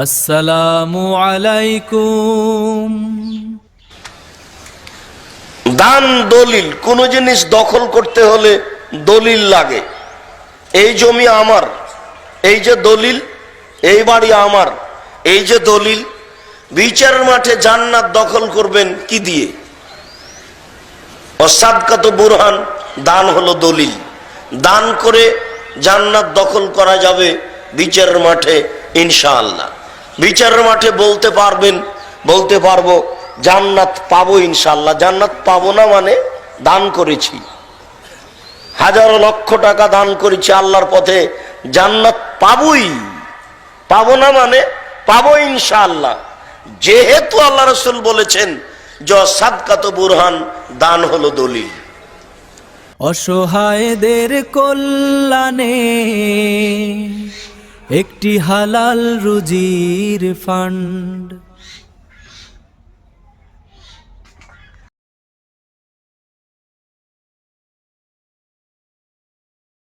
আসসালামু আলাইকুম। দান দলিল, কোন জিনিস দখল করতে হলে দলিল লাগে। এই জমি আমার, এই যে দলিল, এই বাড়ি আমার, এই যে দলিল। বিচারের মাঠে জান্নাত দখল করবেন কি দিয়ে? অসাদকাত বুরহান, দান হলো দলিল। দান করে জান্নাত দখল করা যাবে বিচারের মাঠে ইনশাআল্লাহ। বিচারের মাঠে বলতে পারবো জান্নাত পাবো ইনশাআল্লাহ। জান্নাত পাবো না মানে দান করেছি, হাজারো লক্ষ টাকা দান করেছি আল্লাহর পথে, জান্নাত পাবোই। পাবো না মানে পাবো ইনশাআল্লাহ। যেহেতু আল্লাহ রাসূল বলেছেন যে সাদকাত বুরহান, দান হলো দলিল। অসহায়দের কল্যাণে একটি হালাল রুজির ফান্ড।